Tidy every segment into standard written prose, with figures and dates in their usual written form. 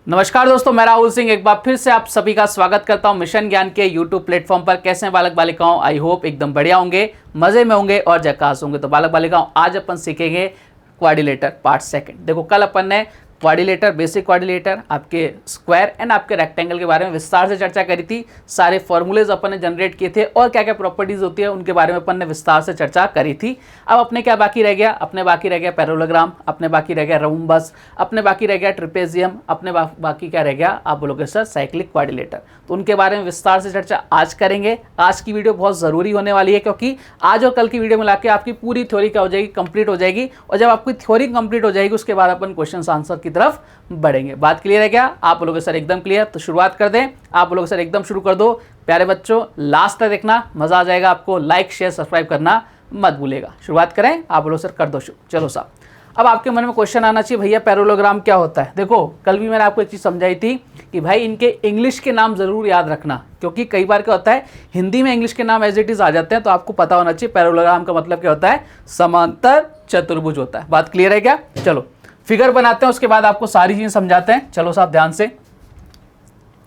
नमस्कार दोस्तों, मैं राहुल सिंह एक बार फिर से आप सभी का स्वागत करता हूं मिशन ज्ञान के यूट्यूब प्लेटफॉर्म पर। कैसे हैं बालक बालिकाओं? आई होप एकदम बढ़िया होंगे, मजे में होंगे और झकास होंगे। तो बालक बालिकाओं, आज अपन सीखेंगे क्वाड्रिलेटर पार्ट सेकंड। देखो, कल अपन ने क्वाड्रिलेटर, बेसिक क्वाड्रिलेटर, आपके स्क्वायर एंड आपके रेक्टेंगल के बारे में विस्तार से चर्चा करी थी। सारे फॉर्मूलेज अपन ने जनरेट किए थे और क्या क्या प्रॉपर्टीज होती है उनके बारे में अपन ने विस्तार से चर्चा करी थी। अब अपने क्या बाकी रह गया? अपने बाकी रह गया पैरेललोग्राम, अपने बाकी रह गया रोम्बस, अपने बाकी रह गया ट्रिपेजियम, अपने बाकी क्या रह गया? आप बोलोगे सर साइक्लिक क्वाड्रिलेटर। तो उनके बारे में विस्तार से चर्चा आज करेंगे। आज की वीडियो बहुत ज़रूरी होने वाली है क्योंकि आज और कल की वीडियो मिला के आपकी पूरी थ्योरी क्या हो जाएगी? कंप्लीट हो जाएगी। और जब आपकी थ्योरी कंप्लीट हो जाएगी उसके बाद अपन क्वेश्चन आंसर की तरफ बढ़ेंगे। बात क्लियर है क्या? आप बोलोगे सर एकदम क्लियर। तो शुरुआत कर दें। आप बोलोगे सर एकदम शुरू कर दो। प्यारे बच्चों, लास्ट तक देखना, मजा आ जाएगा आपको। लाइक शेयर सब्सक्राइब करना मत भूलेगा। शुरुआत करें? आप बोलो सर कर दो शुरू। चलो साहब, अब आपके मन में क्वेश्चन आना चाहिए, भैया पैरेललोग्राम क्या होता है? देखो, कल भी मैंने आपको एक चीज़ समझाई थी कि भाई इनके इंग्लिश के नाम जरूर याद रखना, क्योंकि कई बार क्या होता है हिंदी में इंग्लिश के नाम एज इट इज आ जाते हैं। तो आपको पता होना चाहिए पैरेललोग्राम का मतलब क्या होता है। समांतर चतुर्भुज होता है। बात क्लियर है क्या? चलो फिगर बनाते हैं, उसके बाद आपको सारी चीजें समझाते हैं। चलो साहब ध्यान से,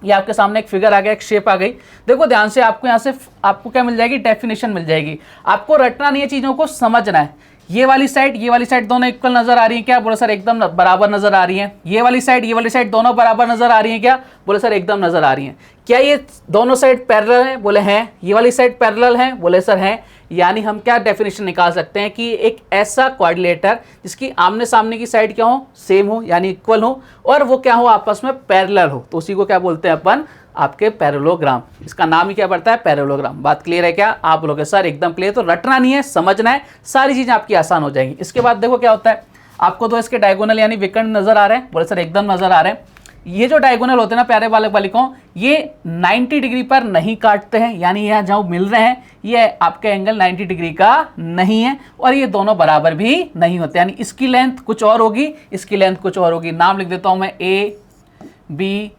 ये आपके सामने एक फिगर आ गया, एक शेप आ गई। देखो ध्यान से, आपको यहाँ से आपको क्या मिल जाएगी? डेफिनेशन मिल जाएगी। आपको रटना नहीं है, चीजों को समझना है। ये वाली साइड दोनों इक्वल नजर आ रही है क्या? बोलो सर एकदम बराबर नजर आ रही है। ये वाली साइड दोनों बराबर नजर आ रही है क्या? बोले सर एकदम नजर आ रही है। क्या ये दोनों साइड पैरेलल है? बोले हैं। ये वाली साइड पैरेलल है? बोले सर हैं। यानी हम क्या डेफिनेशन निकाल सकते हैं कि एक ऐसा क्वाड्रिलेटर जिसकी आमने सामने की साइड क्या हो? सेम हो, यानी इक्वल हो, और वो क्या हो? आपस में पैरेलल हो। तो उसी को क्या बोलते हैं अपन? आपके पैरेललोग्राम। इसका नाम ही क्या पड़ता है? पैरेललोग्राम। बात क्लियर है क्या? आप लोग सर एकदम क्लियर। तो रटना नहीं है, समझना है, सारी चीजें आपकी आसान हो जाएंगी। इसके बाद देखो क्या होता है, आपको तो इसके डायगोनल यानी विकर्ण नजर आ रहे हैं। बोले सर एकदम नजर आ रहे हैं। ये जो डायगोनल होते हैं ना प्यारे बालक बालिकाओं, ये 90 डिग्री पर नहीं काटते हैं, यानी यहाँ जहाँ मिल रहे हैं ये आपके एंगल 90 डिग्री का नहीं है, और ये दोनों बराबर भी नहीं होते, यानी इसकी लेंथ कुछ और होगी, इसकी लेंथ कुछ और होगी। नाम लिख देता हूँ मैं, ए, बी,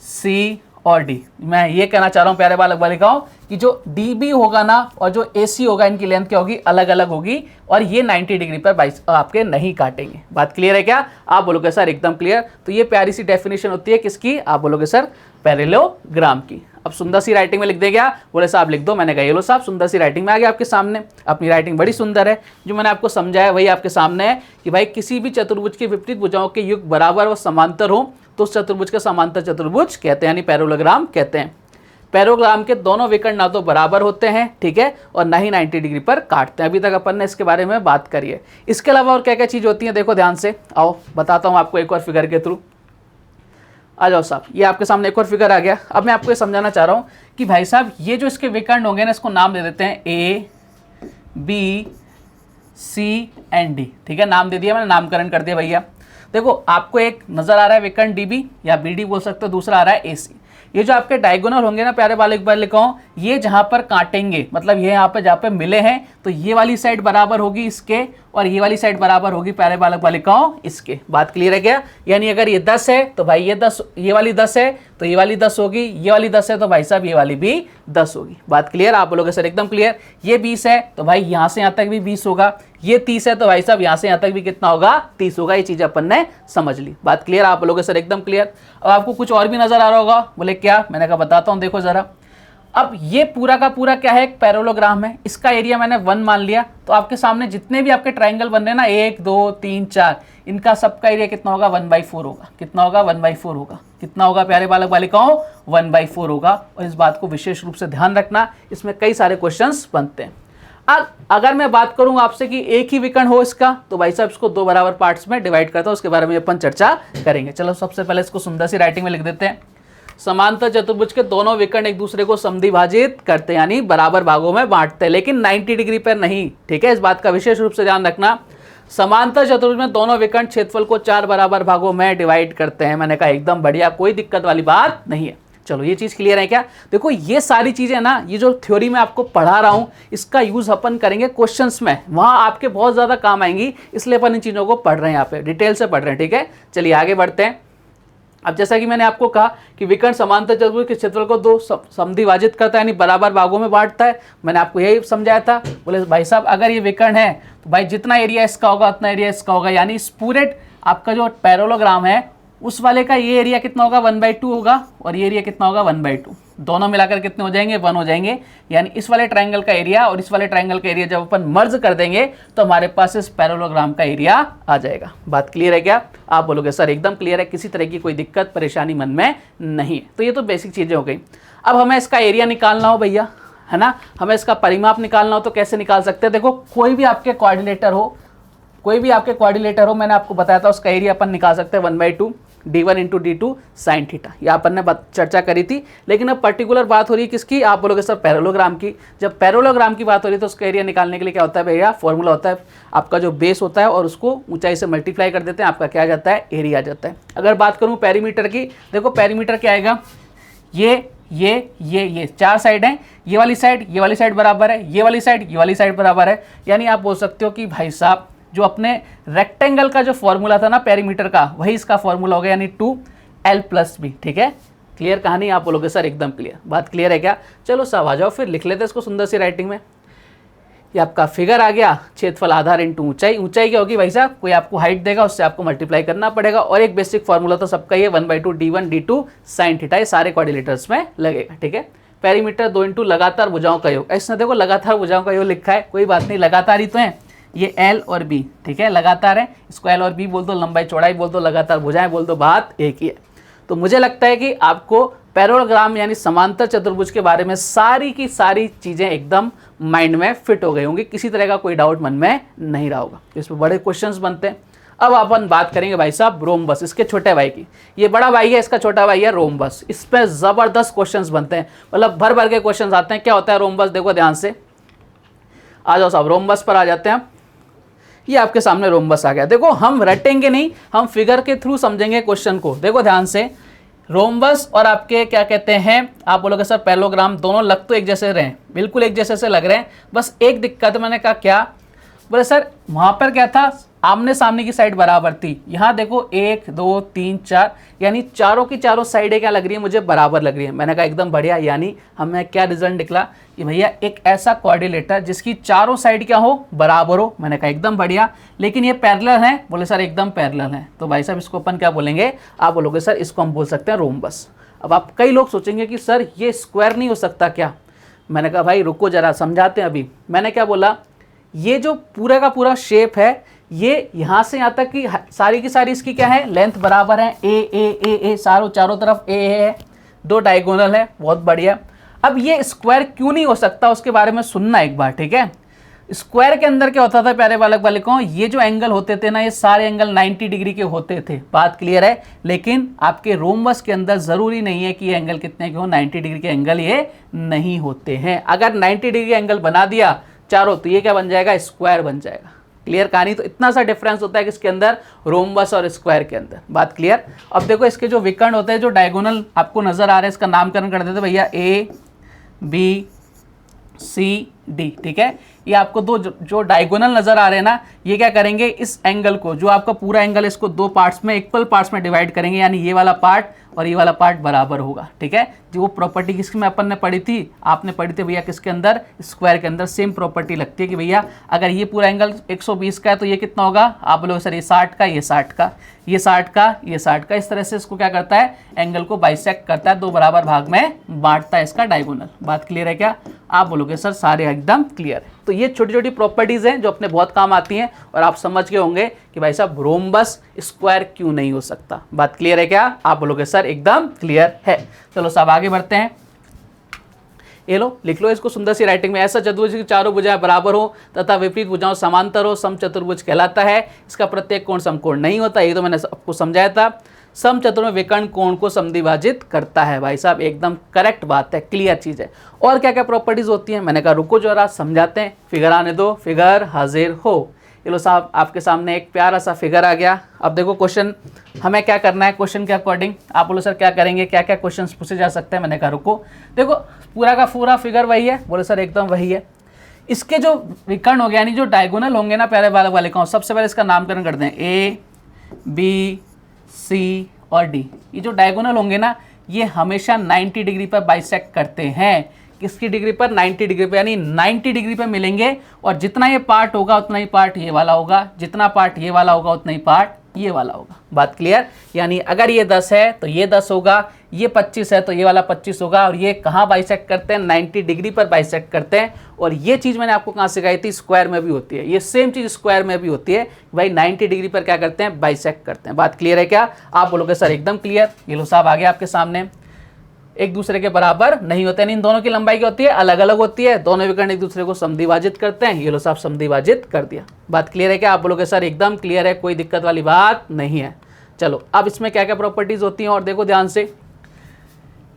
सी और डी। मैं ये कहना चाह रहा हूँ प्यारे बालक बालिकाओं कि जो डी बी होगा ना और जो ए सी होगा, इनकी लेंथ क्या होगी? अलग अलग होगी, और ये 90 डिग्री पर आपके नहीं काटेंगे। बात क्लियर है क्या? आप बोलोगे सर एकदम क्लियर। तो ये प्यारी सी डेफिनेशन होती है किसकी? आप बोलोगे सर पैरेललोग्राम की। अब सुंदर सी राइटिंग में लिख दे गया। बोले साहब लिख दो। मैंने कहा ये लो साहब, सुंदर सी राइटिंग में आ गया आपके सामने। अपनी राइटिंग बड़ी सुंदर है। जो मैंने आपको समझाया वही आपके सामने है कि भाई किसी भी चतुर्भुज के विपरीत भुजाओं के युग बराबर व समांतर हो तो उस चतुर्भुज का समांतर चतुर्भुज कहते हैं, यानी पैरेललोग्राम कहते हैं। पैरेललोग्राम के दोनों विकर्ण ना तो बराबर होते हैं, ठीक है, और ना ही 90 डिग्री पर काटते हैं। अभी तक अपन ने इसके बारे में बात करी है। इसके अलावा और क्या क्या चीज़ होती है? देखो ध्यान से, आओ बताता हूँ आपको एक और फिगर के थ्रू। आ जाओ साहब, ये आपके सामने एक और फिगर आ गया। अब मैं आपको ये समझाना चाह रहा हूँ कि भाई साहब ये जो इसके विकर्ण होंगे ना, इसको नाम दे देते हैं ए, बी, सी एंड डी। ठीक है, नाम दे दिया मैंने, नामकरण कर दिया भैया। देखो आपको एक नजर आ रहा है विकर्ण डी बी या बी डी बोल सकते हो, दूसरा आ रहा है ए सी। ये जो आपके डायगोनल होंगे ना प्यारे बालक बालिकाओं, ये जहाँ पर काटेंगे, मतलब ये यहाँ पे जहाँ पे मिले हैं, तो ये वाली साइड बराबर होगी इसके और ये वाली साइड बराबर होगी प्यारे बालक बालिकाओं इसके। बात क्लियर है क्या? यानी अगर ये 10 है तो भाई ये 10, ये वाली 10 है तो ये वाली 10 होगी, ये वाली 10 है तो भाई साहब ये वाली भी 10 होगी। बात क्लियर? आप बोलोगे सर एकदम क्लियर। ये 20 है तो भाई यहाँ से यहाँ तक भी 20 होगा, ये 30 है तो भाई साहब यहाँ से यहाँ तक भी कितना होगा? 30 होगा। ये चीज अपन ने समझ ली। बात क्लियर? आप बोलोगे सर एकदम क्लियर। अब आपको कुछ और भी नजर आ रहा होगा। बोले क्या? मैंने कहा बताता हूँ, देखो जरा। अब ये पूरा का पूरा क्या है? एक पैरेललोग्राम है। इसका एरिया मैंने 1 मान लिया, तो आपके सामने जितने भी आपके ट्राइंगल बन रहे हैं ना, 1 2 3 4, इनका सबका एरिया कितना होगा? 1/4 होगा। कितना होगा? 1/4 होगा। कितना होगा प्यारे बालक बालिकाओं? 1/4 होगा। और इस बात को विशेष रूप से ध्यान रखना, इसमें कई सारे क्वेश्चंस बनते हैं। अगर मैं बात करूं आपसे कि एक ही विकर्ण हो इसका, तो भाई साहब इसको 2 बराबर पार्ट्स में डिवाइड करता हूं, उसके बारे में अपन चर्चा करेंगे। चलो सबसे पहले इसको सुंदर सी राइटिंग में लिख देते हैं। समांतर चतुर्भुज के दोनों विकर्ण एक दूसरे को समद्विभाजित करते हैं, यानी बराबर भागों में बांटते हैं, लेकिन 90 डिग्री पर नहीं। ठीक है, इस बात का विशेष रूप से ध्यान रखना। समांतर चतुर्भुज में दोनों विकर्ण क्षेत्रफल को 4 बराबर भागों में डिवाइड करते हैं। मैंने कहा एकदम बढ़िया, कोई दिक्कत वाली बात नहीं है। चलो ये चीज क्लियर है क्या? देखो ये सारी चीजें ना, ये जो थ्योरी मैं आपको पढ़ा रहा हूं, इसका यूज अपन करेंगे क्वेश्चंस में, वहां आपके बहुत ज्यादा काम आएंगी, इसलिए अपन इन चीजों को पढ़ रहे हैं, यहाँ पे डिटेल से पढ़ रहे हैं। ठीक है, चलिए आगे बढ़ते हैं। अब जैसा कि मैंने आपको कहा कि विकर्ण समांतर चतुर्भुज के क्षेत्रफल को 2 समद्विभाजित करता है, यानी बराबर भागों में बांटता है। मैंने आपको यही समझाया था। बोले भाई साहब अगर ये विकर्ण है तो भाई जितना एरिया इसका होगा उतना एरिया इसका होगा, यानी इस पूरे आपका जो पैरेललोग्राम है उस वाले का ये एरिया कितना होगा 1/2 होगा और ये एरिया कितना होगा 1/2, दोनों मिलाकर कितने हो जाएंगे 1 हो जाएंगे। यानी इस वाले ट्रायंगल का एरिया और इस वाले ट्रायंगल का एरिया जब अपन मर्ज कर देंगे तो हमारे पास इस पैरेललोग्राम का एरिया आ जाएगा। बात क्लियर है क्या? आप बोलोगे सर एकदम क्लियर है, किसी तरह की कोई दिक्कत परेशानी मन में नहीं है। तो ये तो बेसिक चीजें हो गई। अब हमें इसका एरिया निकालना हो भैया, है ना, हमें इसका परिमाप निकालना हो तो कैसे निकाल सकते हैं? देखो कोई भी आपके कोऑर्डिनेटर हो, मैंने आपको बताया था उसका एरिया अपन निकाल सकते हैं 1/2 d1 into d2 sine theta. ये अपन ने चर्चा करी थी। लेकिन अब पर्टिकुलर बात हो रही है किसकी? आप बोलोगे सर पैरेललोग्राम की। जब पैरेललोग्राम की बात हो रही है तो उसका एरिया निकालने के लिए क्या होता है भैया? फॉर्मूला होता है, आपका जो बेस होता है और उसको ऊंचाई से मल्टीप्लाई कर देते हैं, आपका क्या आ जाता है? एरिया आ जाता है। अगर बात करूँ पेरीमीटर की, देखो पेरीमीटर क्या आएगा? ये 4 साइड हैं, ये वाली साइड बराबर है, ये वाली साइड बराबर है। यानी आप बोल सकते हो कि भाई साहब जो अपने रेक्टेंगल का जो फॉर्मूला था ना पेरीमीटर का, वही इसका फॉर्मूला हो गया, यानी 2l+b। ठीक है, क्लियर कहानी? आप बोलोगे सर एकदम क्लियर। बात क्लियर है क्या? चलो सब आ जाओ फिर लिख लेते हैं इसको सुंदर सी राइटिंग में। ये आपका फिगर आ गया, क्षेत्रफल आधार इंटू ऊंचाई। ऊंचाई क्या होगी भाई साहब? कोई आपको हाइट देगा, उससे आपको मल्टीप्लाई करना पड़ेगा। और एक बेसिक फॉर्मूला तो सबका ही है 1/2 d1 d2 साइन थीटा। ये सारे कोऑर्डिनेटर्स में लगेगा। ठीक है, पेरीमीटर 2 इंटू लगातार भुजाओं का योग। ऐसा देखो लगातार भुजाओं का योग लिखा है, कोई बात नहीं, लगातार ही तो है। ये L और B, ठीक है, लगातार है, इसको L और B बोल दो, लंबाई चौड़ाई बोल दो, लगातार भुजाएं बोल दो, बात एक ही है। तो मुझे लगता है कि आपको पैरेललोग्राम यानी समांतर चतुर्भुज के बारे में सारी की सारी चीज़ें एकदम माइंड में फिट हो गई होंगी, किसी तरह का कोई डाउट मन में नहीं रहा होगा। इसमें बड़े क्वेश्चंस बनते हैं। अब अपन बात करेंगे भाई साहब रोम्बस, इसके छोटे भाई की। ये बड़ा भाई है, इसका छोटा भाई है रोम्बस। इस पर ज़बरदस्त क्वेश्चंस बनते हैं, मतलब भर भर के क्वेश्चंस आते हैं। क्या होता है रोम्बस? देखो ध्यान से, आ जाओ साहब रोम्बस पर आ जाते हैं। ये आपके सामने रोम्बस आ गया। देखो हम रटेंगे नहीं, हम फिगर के थ्रू समझेंगे क्वेश्चन को। देखो ध्यान से, रोम्बस और आपके क्या कहते हैं, आप बोलोगे सर पैरेललोग्राम, दोनों लग तो एक जैसे रहे, बिल्कुल एक जैसे से लग रहे हैं। बस एक दिक्कत, मैंने कहा क्या? बोले सर वहाँ पर क्या था, आमने सामने की साइड बराबर थी। यहाँ देखो 1 2 3 4, यानी चारों की चारों साइडें क्या लग रही है मुझे? बराबर लग रही है। मैंने कहा एकदम बढ़िया। यानी हमें क्या रिजल्ट निकला कि भैया एक ऐसा कोऑर्डिनेटर जिसकी चारों साइड क्या हो? बराबर हो। मैंने कहा एकदम बढ़िया। लेकिन ये पैरेलल है? बोले सर एकदम पैरेलल है। तो भाई साहब इसको अपन क्या बोलेंगे? आप बोलोगे सर इसको हम बोल सकते हैं रोम्बस। अब आप कई लोग सोचेंगे कि सर ये स्क्वायर नहीं हो सकता क्या? मैंने कहा भाई रुको जरा समझाते हैं। अभी मैंने क्या बोला, ये जो पूरा का पूरा शेप है, ये यहाँ से यहाँ तक की सारी की सारी इसकी क्या है? लेंथ बराबर है, ए चारों तरफ ए है, 2 डायगोनल है, बहुत बढ़िया। अब ये स्क्वायर क्यों नहीं हो सकता उसके बारे में सुनना एक बार, ठीक है। स्क्वायर के अंदर क्या होता था प्यारे बालक बालिकाओं, ये जो एंगल होते थे ना, ये सारे एंगल 90 डिग्री के होते थे, बात क्लियर है। लेकिन आपके रोम्बस के अंदर जरूरी नहीं है कि ये एंगल कितने के हो, 90 डिग्री के एंगल ये नहीं होते हैं। अगर 90 डिग्री एंगल बना दिया चारों तो ये क्या बन जाएगा? स्क्वायर बन जाएगा। क्लियर कहानी? तो इतना सा डिफरेंस होता है किसके अंदर? रोम्बस और स्क्वायर के अंदर, बात क्लियर। अब देखो इसके जो विकर्ण होते हैं, जो डायगोनल आपको नजर आ रहे हैं, इसका नामकरण कर देते भैया A B C D, ठीक है। ये आपको दो जो डायगोनल नजर आ रहे हैं ना, ये क्या करेंगे, इस एंगल को, जो आपका पूरा एंगल, इसको 2 पार्ट्स में, इक्वल पार्ट्स में डिवाइड करेंगे, यानी ये वाला पार्ट और ये वाला पार्ट बराबर होगा, ठीक है। जो वो प्रॉपर्टी किसकी में अपन ने पढ़ी थी, आपने पढ़ी थी भैया किसके अंदर? स्क्वायर के अंदर। सेम प्रॉपर्टी लगती है कि भैया अगर ये पूरा एंगल 120 का है तो ये कितना होगा? आप बोलोगे सर ये 60 का, ये 60 का, ये 60 का, ये 60 का। इस तरह से इसको क्या करता है? एंगल को बाइसेक्ट करता है, 2 बराबर भाग में बांटता है इसका डायगोनल। बात क्लियर है क्या? आप बोलोगे सर सारे एकदम क्लियर है। तो ये छोटी छोटी प्रॉपर्टीज हैं जो अपने बहुत काम आती हैं, और आप समझ गए होंगे कि भाई साहब रोम्बस स्क्वायर क्यों नहीं हो सकता। बात क्लियर है क्या? आप बोलोगे सर एकदम क्लियर है। चलो साहब आगे बढ़ते हैं। ये लो, लिख लो इसको सुंदर सी राइटिंग में। ऐसा चतुर्भुज की चारों भुजाएं बराबर हो तथा विपरीत भुजाओं समांतर हो, समचतुर्भुज कहलाता है। इसका प्रत्येक कोण समकोण नहीं होता, ये तो मैंने आपको समझाया था। समचतुर्भुज में विकर्ण कोण को समद्विभाजित करता है। भाई साहब एकदम करेक्ट बात है, क्लियर चीज है। और क्या क्या प्रॉपर्टीज होती हैं? मैंने कहा रुको जरा समझाते हैं। फिगर आने दो, फिगर हाजिर हो। ये लो साहब आपके सामने एक प्यारा सा फिगर आ गया। अब देखो क्वेश्चन हमें क्या करना है, क्वेश्चन के अकॉर्डिंग आप बोलो सर क्या करेंगे, क्या क्या क्वेश्चन पूछे जा सकते हैं। मैंने कहा रुको, देखो पूरा का पूरा फिगर वही है। बोले सर एकदम वही है। इसके जो विकर्ण हो गया, यानी जो डायगोनल होंगे ना प्यारे बालक बालिकाओं, सबसे पहले इसका नामकरण करते हैं। A B C और D। ये जो डायगोनल होंगे ना, ये हमेशा 90 डिग्री पर बाइसेक्ट करते हैं। किसकी डिग्री पर? 90 डिग्री पर, यानी 90 डिग्री पर मिलेंगे। और जितना ये पार्ट होगा उतना ही पार्ट ये वाला होगा, जितना पार्ट ये वाला होगा उतना ही पार्ट ये वाला होगा। बात क्लियर? यानी अगर ये 10 है तो ये 10 होगा, ये 25 है तो ये वाला 25 होगा। और ये कहाँ बाइसेक्ट करते हैं? 90 डिग्री पर बाइसेक्ट करते हैं। और ये चीज़ मैंने आपको कहाँ सिखाई थी? स्क्वायर में भी होती है। ये सेम चीज़ स्क्वायर में भी होती है भाई, 90 डिग्री पर क्या करते हैं? बाइसेक्ट करते हैं। बात क्लियर है क्या? आप बोलोगे सर एकदम क्लियर। ये लो साहब आ गया आपके सामने, एक दूसरे के बराबर नहीं होते हैं। इन दोनों की लंबाई क्या होती है? अलग अलग होती है। दोनों विकर्ण एक दूसरे को समद्विभाजित करते हैं। ये लो साहब समद्विभाजित कर दिया। बात क्लियर है क्या? आप बोलोगे सर एकदम क्लियर है, कोई दिक्कत वाली बात नहीं है। चलो अब इसमें क्या क्या प्रॉपर्टीज होती हैं और देखो ध्यान से।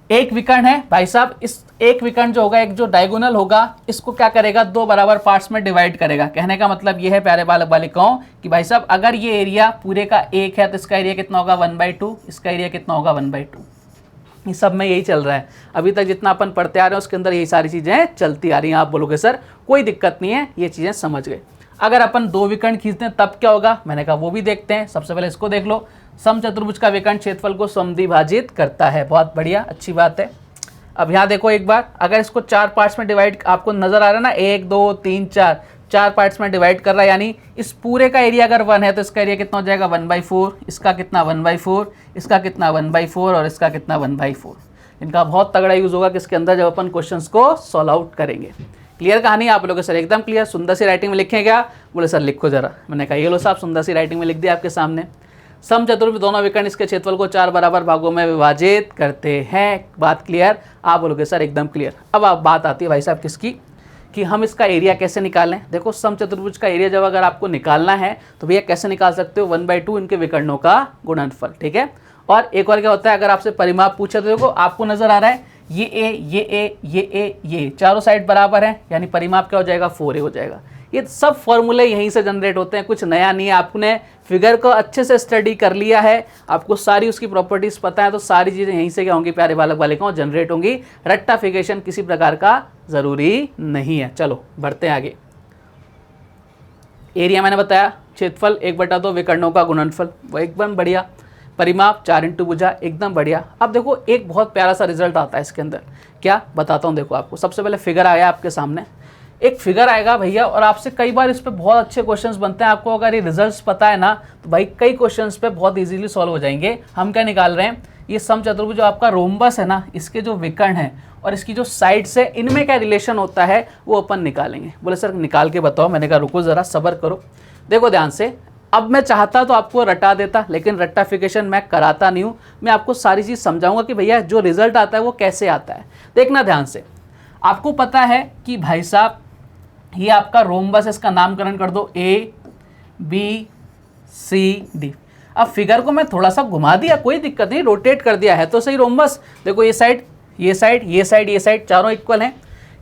एक विकर्ण है भाई साहब, इस एक विकर्ण जो होगा, एक जो डायगोनल होगा, इसको क्या करेगा? दो बराबर पार्ट्स में डिवाइड करेगा। कहने का मतलब ये है प्यारे बालक बालिकाओं कि भाई साहब अगर ये एरिया पूरे का 1 है तो इसका एरिया कितना होगा? 1/2। इसका एरिया कितना होगा? 1/2। इस सब में यही चल रहा है अभी तक, जितना अपन पढ़ते आ रहे हैं उसके अंदर यही सारी चीज़ें चलती आ रही हैं। आप बोलोगे सर कोई दिक्कत नहीं है, ये चीज़ें समझ गए। अगर अपन दो विकर्ण खींचते हैं तब क्या होगा? मैंने कहा वो भी देखते हैं। सबसे पहले इसको देख लो, समचतुर्भुज का विकर्ण क्षेत्रफल को समद्विभाजित करता है। बहुत बढ़िया, अच्छी बात है। अब यहाँ देखो एक बार, अगर इसको 4 पार्ट्स में डिवाइड, आपको नजर आ रहा है ना, 1 2 3 4 पार्ट्स में डिवाइड कर रहा है। यानी इस पूरे का एरिया अगर 1 है तो इसका एरिया कितना हो जाएगा? 1/4। इसका कितना? 1/4। इसका कितना? 1/4। और इसका कितना? 1/4। इनका बहुत तगड़ा यूज होगा किसके अंदर? जब अपन क्वेश्चंस को सॉल्व आउट करेंगे। क्लियर कहानी? आप लोगों सर एकदम क्लियर। सुंदर सी राइटिंग में लिखें क्या? बोले सर लिखो जरा। मैंने कहा ये लो साहब सुंदर सी राइटिंग में लिख दिया आपके सामने। समचतुर्भुज दोनों विकर्ण इसके क्षेत्रफल को 4 बराबर भागों में विभाजित करते हैं। बात क्लियर? आप बोलोगे सर एकदम क्लियर। अब आप बात आती है भाई साहब किसकी, कि हम इसका एरिया कैसे निकालें। देखो समचतुर्भुज का एरिया जब अगर आपको निकालना है तो भैया कैसे निकाल सकते हो? 1/2 इनके विकर्णों का गुणनफल। ठीक है। और एक और क्या होता है, अगर आपसे परिमाप पूछे तो देखो आपको नजर आ रहा है ये ए, ये ए, ये ए, ये चारों साइड बराबर है, यानी परिमाप क्या हो जाएगा? 4a हो जाएगा। ये सब फॉर्मूले यहीं से जनरेट होते हैं, कुछ नया नहीं है। आपने फिगर को अच्छे से स्टडी कर लिया है, आपको सारी उसकी प्रॉपर्टीज पता है, तो सारी चीज़ें यहीं से क्या होंगी प्यारे बालक बालिकाओं? जनरेट होंगी। रट्टाफिकेशन किसी प्रकार का जरूरी नहीं है। चलो बढ़ते हैं आगे। एरिया मैंने बताया, क्षेत्रफल 1/2 विकर्णों का गुणनफल, वो एकदम बढ़िया। परिमाप 4 × भुजा, एकदम बढ़िया। अब देखो एक बहुत प्यारा सा रिजल्ट आता है इसके अंदर, क्या बताता हूँ देखो आपको। सबसे पहले फिगर आया आपके सामने, एक फिगर आएगा भैया, और आपसे कई बार इस पे बहुत अच्छे क्वेश्चंस बनते हैं। आपको अगर ये रिजल्ट्स पता है ना तो भाई कई क्वेश्चंस पे बहुत इजीली सॉल्व हो जाएंगे। हम क्या निकाल रहे हैं? ये समचतुर्भुज जो आपका रोम्बस है ना, इसके जो विकर्ण है और इसकी जो साइड्स है, इनमें क्या रिलेशन होता है वो अपन निकालेंगे। बोले सर निकाल के बताओ। मैंने कहा रुको जरा, सब्र करो। देखो ध्यान से, अब मैं चाहता तो आपको रटा देता, लेकिन रट्टाफिकेशन मैं कराता नहीं हूँ। मैं आपको सारी चीज़ समझाऊंगा कि भैया जो रिजल्ट आता है वो कैसे आता है। देखना ध्यान से, आपको पता है कि भाई साहब ये आपका रोम्बस, इसका नामकरण कर दो ABCD। अब फिगर को मैं थोड़ा सा घुमा दिया, कोई दिक्कत नहीं, रोटेट कर दिया है तो सही रोम्बस। देखो ये साइड, ये साइड, ये साइड, ये साइड, चारों इक्वल हैं।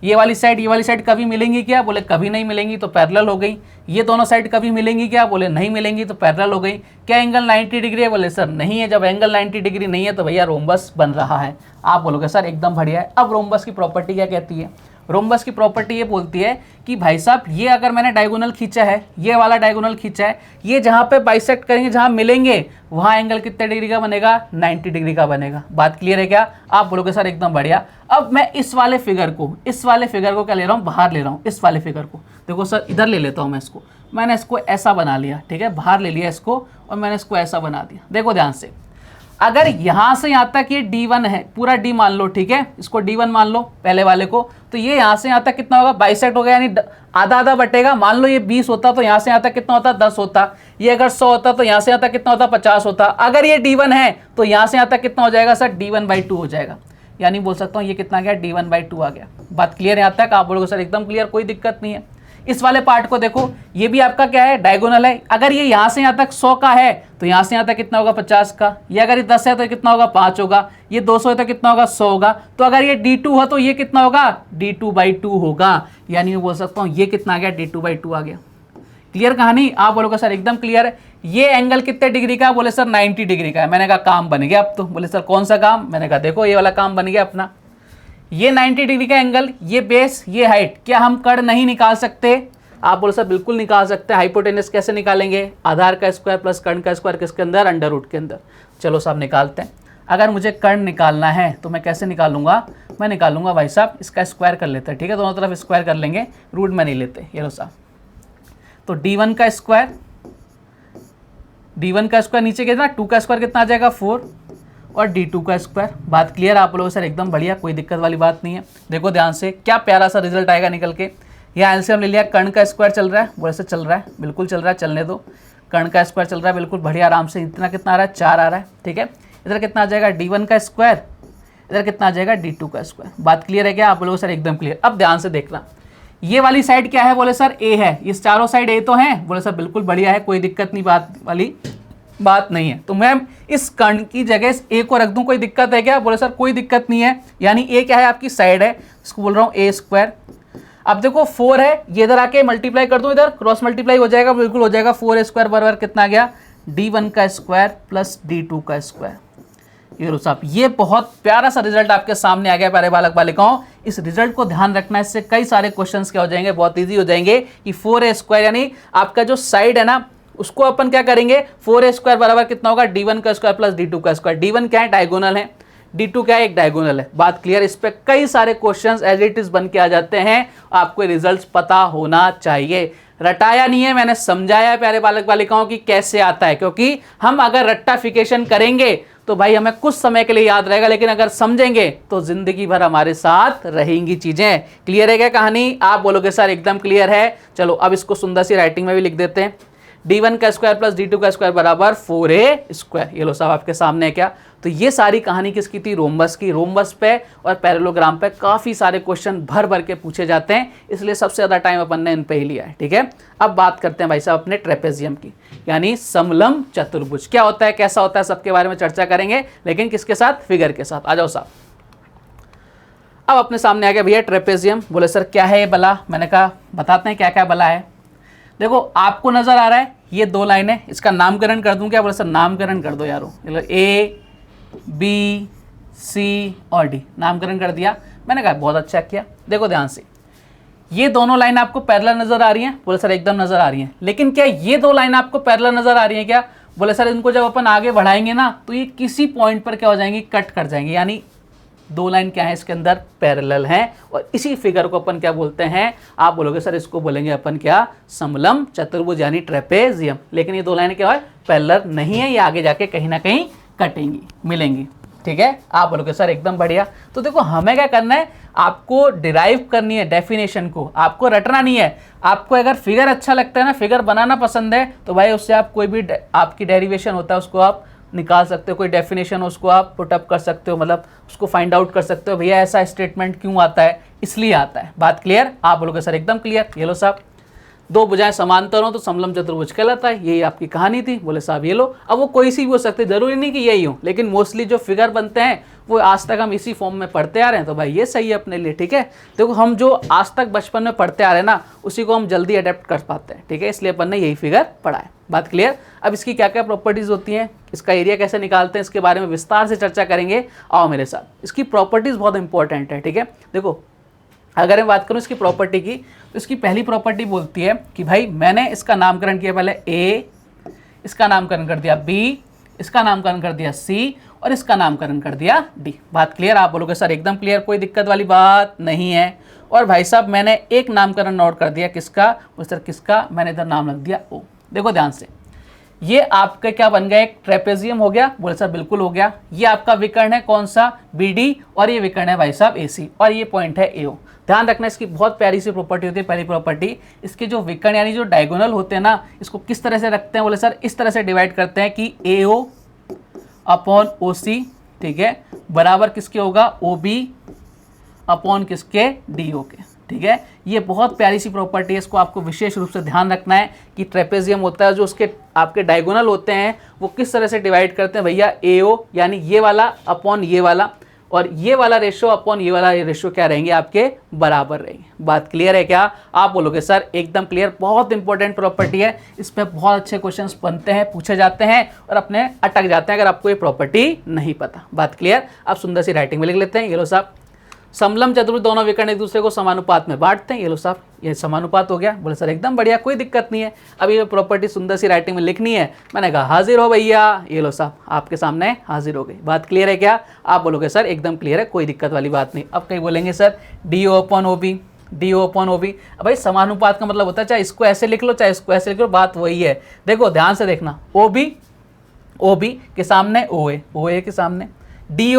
ये वाली साइड कभी मिलेंगी क्या? बोले कभी नहीं मिलेंगी, तो पैरेलल हो गई। ये दोनों साइड कभी मिलेंगी क्या? बोले नहीं मिलेंगी, तो पैरेलल हो गई। क्या एंगल 90 डिग्री है? बोले सर नहीं है। जब एंगल 90 डिग्री नहीं है तो भैया रोम्बस बन रहा है। आप बोलोगे सर एकदम बढ़िया है। अब रोम्बस की प्रॉपर्टी क्या कहती है? रोम्बस की प्रॉपर्टी ये बोलती है कि भाई साहब ये अगर मैंने डायगोनल खींचा है, ये वाला डायगोनल खींचा है, ये जहाँ पे बाइसेक्ट करेंगे, जहाँ मिलेंगे, वहाँ एंगल कितने डिग्री का बनेगा? 90 डिग्री का बनेगा। बात क्लियर है क्या? आप बोलोगे सर एकदम बढ़िया। अब मैं इस वाले फिगर को क्या ले रहा हूँ? बाहर ले रहा हूँ इस वाले फिगर को। देखो सर इधर ले लेता हूँ मैं इसको। मैंने इसको ऐसा बना लिया, ठीक है, बाहर ले लिया इसको, और मैंने इसको ऐसा बना दिया। देखो ध्यान से, अगर यहाँ से यहाँ तक ये D1 है, पूरा D मान लो, ठीक है, इसको D1 मान लो पहले वाले को, तो ये यहाँ से यहाँ तक कितना होगा? बाइसेक्ट हो गया, यानी आधा आधा बटेगा। मान लो ये 20 होता तो यहाँ से यहाँ तक कितना होता? 10 होता। ये अगर 100 होता तो यहाँ से यहाँ तक कितना होता? 50 होता। अगर ये D1 है तो यहाँ से यहाँ तक कितना हो जाएगा सर? D1/2 हो जाएगा। यानी बोल सकता हूँ ये कितना गया? D1/2 आ गया। बात क्लियर है यहाँ तक? आप बोलोगे सर एकदम क्लियर, कोई दिक्कत नहीं है। इस वाले पार्ट को देखो, ये भी आपका क्या है? डायगोनल है। अगर ये यहाँ से यहाँ तक 100 का है तो यहाँ से यहाँ तक कितना होगा? 50 का। ये अगर ये 10 है तो कितना होगा? 5 होगा। ये 200 है तो कितना होगा? 100 होगा। तो अगर ये D2 है तो ये कितना होगा? D2/2 होगा। यानी मैं बोल सकता हूँ ये कितना आ गया? D2/2 आ गया। क्लियर कहानी? आप बोलोगे सर एकदम क्लियर है। ये एंगल कितने डिग्री का? बोले सर 90 डिग्री का है। मैंने कहा काम बन गया अब तो। बोले सर कौन सा काम? मैंने कहा देखो ये वाला काम बन गया अपना। ये 90 डिग्री का एंगल, ये बेस, ये हाइट, क्या हम कर्ण नहीं निकाल सकते? आप बोलो सर बिल्कुल निकाल सकते हैं। हाइपोटेनस कैसे निकालेंगे? आधार का स्क्वायर प्लस कर्ण का स्क्वायर किसके अंदर? अंडर रूट के अंदर। चलो साहब निकालते हैं। अगर मुझे कर्ण निकालना है तो मैं कैसे निकालूंगा? मैं निकालूंगा भाई साहब इसका स्क्वायर कर लेते हैं, ठीक है, दोनों तरफ स्क्वायर कर लेंगे, रूट में नहीं लेते। ये लो साहब, तो D1 का स्क्वायर D1 का स्क्वायर नीचे कितना 2 का स्क्वायर कितना आ जाएगा 4 और D2 का स्क्वायर। बात क्लियर आप लोगों सर एकदम बढ़िया, कोई दिक्कत वाली बात नहीं है। देखो ध्यान से क्या प्यारा सा रिजल्ट आएगा निकल के। यहाँ एलसीएम ले लिया, कर्ण का स्क्वायर चल रहा है, बोले से चल रहा है, बिल्कुल चल रहा है, चलने दो। कर्ण का स्क्वायर चल रहा है बिल्कुल बढ़िया आराम से। इतना कितना आ रहा है 4 आ रहा है, ठीक है। इधर कितना आ जाएगा D1 का स्क्वायर, इधर कितना आ जाएगा D2 का स्क्वायर। बात क्लियर है क्या आप लोगों सर एकदम क्लियर। अब ध्यान से देखना, ये वाली साइड क्या है, बोले सर A है, ये चारों साइड A तो हैं, बोले सर बिल्कुल बढ़िया है, कोई दिक्कत नहीं, बात वाली बात नहीं है। तो मैं इस कर्ण की जगह इस A को रख दूं, कोई दिक्कत है क्या, बोले सर कोई दिक्कत नहीं है। यानी A क्या है आपकी साइड है, इसको बोल रहा हूँ A स्क्वायर। अब देखो 4 है, ये इधर आके मल्टीप्लाई कर दूं, इधर क्रॉस मल्टीप्लाई हो जाएगा, बिल्कुल हो जाएगा। 4 स्क्वायर बराबर कितना आ गया D1 का स्क्वायर प्लस D2 का स्क्वायर। ये लो साहब, ये बहुत प्यारा सा रिजल्ट आपके सामने आ गया प्यारे बालक बालिकाओं। इस रिजल्ट को ध्यान रखना, इससे कई सारे क्वेश्चंस क्या हो जाएंगे, बहुत इजी हो जाएंगे। कि 4a स्क्वायर यानी आपका जो साइड है ना, उसको अपन क्या करेंगे, 4a स्क्वायर बराबर कितना होगा D1 का स्क्वायर प्लस D2 का स्क्वायर। D1 क्या है, डायगोनल है, D2 क्या है, एक डायगोनल है। बात क्लियर। इस पे कई सारे क्वेश्चंस एज इट इज बन के आ जाते हैं, आपको रिजल्ट्स पता होना चाहिए। रटाया नहीं है, मैंने समझाया है प्यारे बालक बालिकाओं की कैसे आता है, क्योंकि हम अगर रट्टाफिकेशन करेंगे तो भाई हमें कुछ समय के लिए याद रहेगा, लेकिन अगर समझेंगे तो जिंदगी भर हमारे साथ रहेंगी चीजें। क्लियर है क्या कहानी, आप बोलोगे सर एकदम क्लियर है। चलो अब इसको सुंदर सी राइटिंग में भी लिख देते हैं। D1 का स्क्वायर प्लस D2 का स्क्वायर बराबर 4a स्क्वायर। ये लो साहब आपके सामने है क्या। तो ये सारी कहानी किसकी थी, रोम्बस की। रोम्बस पे और पैरेललोग्राम पे काफ़ी सारे क्वेश्चन भर भर के पूछे जाते हैं, इसलिए सबसे ज़्यादा टाइम अपन ने इन पे ही लिया है, ठीक है। अब बात करते हैं भाई साहब अपने ट्रेपेजियम की, यानी समलम चतुर्भुज। क्या होता है, कैसा होता है, सबके बारे में चर्चा करेंगे, लेकिन किसके साथ, फिगर के साथ। आ जाओ साहब। अब अपने सामने आ गया भैया ट्रेपेजियम। बोले सर क्या है ये बला, मैंने कहा बताते हैं क्या क्या बला है। देखो आपको नजर आ रहा है ये 2 लाइनें, इसका नामकरण कर दूं क्या, बोले सर नामकरण कर दो यारो। A B C और D नामकरण कर दिया। मैंने कहा बहुत अच्छा किया। देखो ध्यान से, ये दोनों लाइन आपको पैरेलल नजर आ रही हैं, बोले सर एकदम नजर आ रही हैं। लेकिन क्या ये 2 लाइन आपको पैरेलल नजर आ रही हैं क्या, बोले सर इनको जब अपन आगे बढ़ाएंगे ना तो ये किसी पॉइंट पर क्या हो जाएंगी, कट कर जाएंगे। यानी 2 लाइन क्या है इसके अंदर, पैरेलल हैं। और इसी फिगर को अपन क्या बोलते हैं, आप बोलोगे सर इसको बोलेंगे अपन क्या, समलम चतुर्भुज यानी ट्रेपेजियम। लेकिन ये 2 लाइनें क्या है, पैरेलल नहीं है, ये आगे जाके कहीं ना कहीं कटेंगी, मिलेंगी, ठीक है। आप बोलोगे सर एकदम बढ़िया। तो देखो हमें क्या करना है, आपको डिराइव करनी है डेफिनेशन को, आपको रटना नहीं है। आपको अगर फिगर अच्छा लगता है ना, फिगर बनाना पसंद है, तो भाई उससे आप कोई भी आपकी डेरिवेशन होता है उसको आप निकाल सकते हो, कोई डेफिनेशन हो उसको आप पुटअप कर सकते हो, मतलब उसको फाइंड आउट कर सकते हो, भैया ऐसा स्टेटमेंट क्यों आता है, इसलिए आता है। बात क्लियर, आप बोलोगे सर एकदम क्लियर। ये लो साहब, 2 भुजाएं समांतर हो तो समलम चतुर्भुज कहलाता है, यही आपकी कहानी थी। बोले साहब ये लो, अब वो कोई सी भी हो सकती है, जरूरी नहीं कि यही हो, लेकिन मोस्टली जो फिगर बनते हैं वो आज तक हम इसी फॉर्म में पढ़ते आ रहे हैं, तो भाई ये सही है अपने लिए, ठीक है। देखो हम जो आज तक बचपन में पढ़ते आ रहे हैं ना, उसी को हम जल्दी अडेप्ट कर पाते हैं, ठीक है, इसलिए अपन ने यही फिगर पढ़ा है। बात क्लियर। अब इसकी क्या क्या प्रॉपर्टीज होती हैं, इसका एरिया कैसे निकालते हैं, इसके बारे में विस्तार से चर्चा करेंगे, आओ मेरे साथ। इसकी प्रॉपर्टीज बहुत इंपॉर्टेंट है, ठीक है। देखो अगर मैं बात करूं इसकी प्रॉपर्टी की, तो इसकी पहली प्रॉपर्टी बोलती है कि भाई मैंने इसका नामकरण किया पहले A, इसका नामकरण कर दिया B, इसका नामकरण कर दिया C और इसका नामकरण कर दिया D। बात क्लियर, आप बोलोगे सर एकदम क्लियर, कोई दिक्कत वाली बात नहीं है। और भाई साहब मैंने एक नामकरण नोट कर दिया, किसका, बोले सर किसका, मैंने इधर नाम रख दिया O। देखो ध्यान से, ये आपका क्या बन गया, एक ट्रेपेजियम हो गया, बोले सर बिल्कुल हो गया। ये आपका विकर्ण है कौन सा, BD, और ये विकर्ण है भाई साहब AC, और ये पॉइंट है AO। ध्यान रखना, इसकी बहुत प्यारी सी प्रॉपर्टी होती है। पहली प्रॉपर्टी, इसके जो विकर्ण यानी जो डायगोनल होते हैं ना, इसको किस तरह से रखते हैं, बोले सर इस तरह से डिवाइड करते हैं कि AO अपॉन OC, ठीक है, बराबर किसके होगा, OB अपॉन किसके, DO के, ठीक है। ये बहुत प्यारी सी प्रॉपर्टी है, इसको आपको विशेष रूप से ध्यान रखना है कि ट्रेपेजियम होता है, जो उसके आपके डायगोनल होते हैं वो किस तरह से डिवाइड करते हैं भैया, AO यानी ये वाला अपॉन ये वाला, और ये वाला रेशो अपॉन ये वाला रेशो क्या रहेंगे, आपके बराबर रहेंगे। बात क्लियर है क्या, आप बोलोगे सर एकदम क्लियर। बहुत इंपॉर्टेंट प्रॉपर्टी है, इस पर बहुत अच्छे क्वेश्चंस बनते हैं, पूछे जाते हैं और अपने अटक जाते हैं अगर आपको ये प्रॉपर्टी नहीं पता। बात क्लियर। आप सुंदर सी राइटिंग में लिख लेते हैं। ये लो साहब, समलम चतुर्भुज दोनों विकर्ण एक दूसरे को समानुपात में बांटते हैं। ये लो साहब, ये समानुपात हो गया। बोले सर एकदम बढ़िया, कोई दिक्कत नहीं है। अब ये प्रॉपर्टी सुंदर सी राइटिंग में लिखनी है, मैंने कहा हाजिर हो भैया। ये लो साहब आपके सामने हाजिर हो गई। बात क्लियर है क्या, आप बोलोगे सर एकदम क्लियर है, कोई दिक्कत वाली बात नहीं। अब कहीं बोलेंगे sir DO upon OB, DO upon OB। अब भाई समानुपात का मतलब होता है चाहे इसको ऐसे लिख लो चाहे इसको ऐसे लिख लो, बात वही है। देखो ध्यान से देखना, OB ओ बी के सामने ओ ए के सामने डी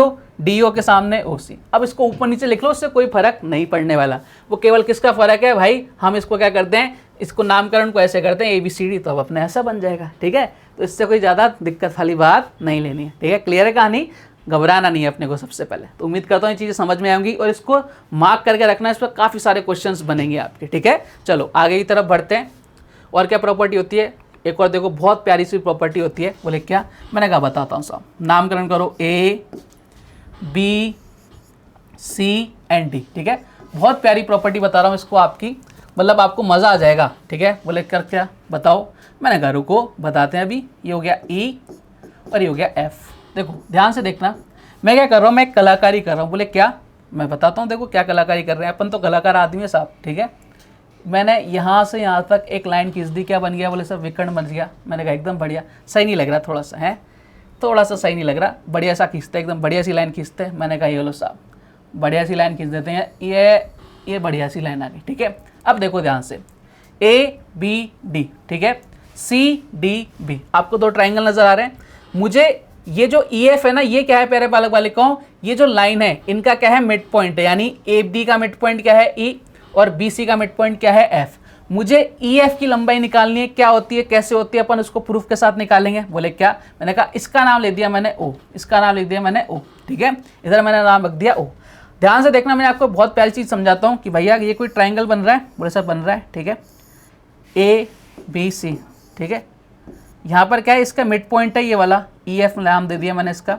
ओ के सामने ओ सी। अब इसको ऊपर नीचे लिख लो, उससे कोई फर्क नहीं पड़ने वाला। वो केवल किसका फर्क है भाई, हम इसको क्या करते हैं, इसको नामकरण को ऐसे करते हैं ए बी सी डी, तो अब अपने ऐसा बन जाएगा। ठीक है, तो इससे कोई ज़्यादा दिक्कत वाली बात नहीं लेनी है। ठीक है, क्लियर है कहानी, घबराना नहीं है अपने को सबसे पहले। तो उम्मीद करता हूँ ये चीज़ें समझ में आएंगी और इसको मार्क करके रखना, इस पर काफ़ी सारे क्वेश्चंस बनेंगे आपके। ठीक है, चलो आगे की तरफ बढ़ते हैं। और क्या प्रॉपर्टी होती है, एक और देखो बहुत प्यारी सी प्रॉपर्टी होती है। बोले क्या, मैंने कहा बताता हूँ साहब। नामकरण करो A B C and D. ठीक है, बहुत प्यारी प्रॉपर्टी बता रहा हूँ इसको आपकी, मतलब आपको मज़ा आ जाएगा। ठीक है, बोले कर क्या बताओ, मैंने कहा रुको बताते हैं अभी। ये हो गया ई और ये हो गया एफ। देखो ध्यान से देखना, मैं क्या कर रहा हूँ, मैं कलाकारी कर रहा हूँ। बोले क्या, मैं बताता हूँ, देखो क्या कलाकारी कर रहे हैं अपन, तो कलाकार आदमी है साहब। ठीक है, मैंने यहाँ से यहाँ तक एक लाइन खींच दी, क्या बन गया, बोले सर विकर्ण बन गया। मैंने कहा एकदम बढ़िया, सही नहीं लग रहा थोड़ा सा है, थोड़ा सा सही नहीं लग रहा, बढ़िया सा खींचते, एकदम बढ़िया सी लाइन खींचते हैं। मैंने कहा ये लो साहब बढ़िया सी लाइन खींच देते हैं, ये बढ़िया सी लाइन आ गई। ठीक है, अब देखो ध्यान से, ए बी डी, ठीक है, सी डी बी, आपको दो ट्राइंगल नजर आ रहे हैं। मुझे ये जो ई एफ है ना, ये क्या है प्यारे बालक बालिकाओं, ये जो लाइन है इनका क्या है, मिड पॉइंट है। यानी ए बी का मिड पॉइंट क्या है, ई, और बी सी का मिड पॉइंट क्या है, एफ। मुझे ई एफ की लंबाई निकालनी है, क्या होती है, कैसे होती है, अपन उसको प्रूफ के साथ निकालेंगे। बोले क्या, मैंने कहा इसका नाम लिख दिया मैंने ओ, इसका नाम लिख दिया मैंने ओ। ठीक है, इधर मैंने नाम रख दिया ओ। ध्यान से देखना, मैं आपको बहुत प्यारी चीज़ समझाता हूँ कि भैया ये कोई ट्राइंगल बन रहा है। बोले सर बन रहा है, ठीक है, ए बी सी। ठीक है, यहाँ पर क्या है, इसका मिड पॉइंट है ये वाला, ई एफ नाम दे दिया मैंने इसका।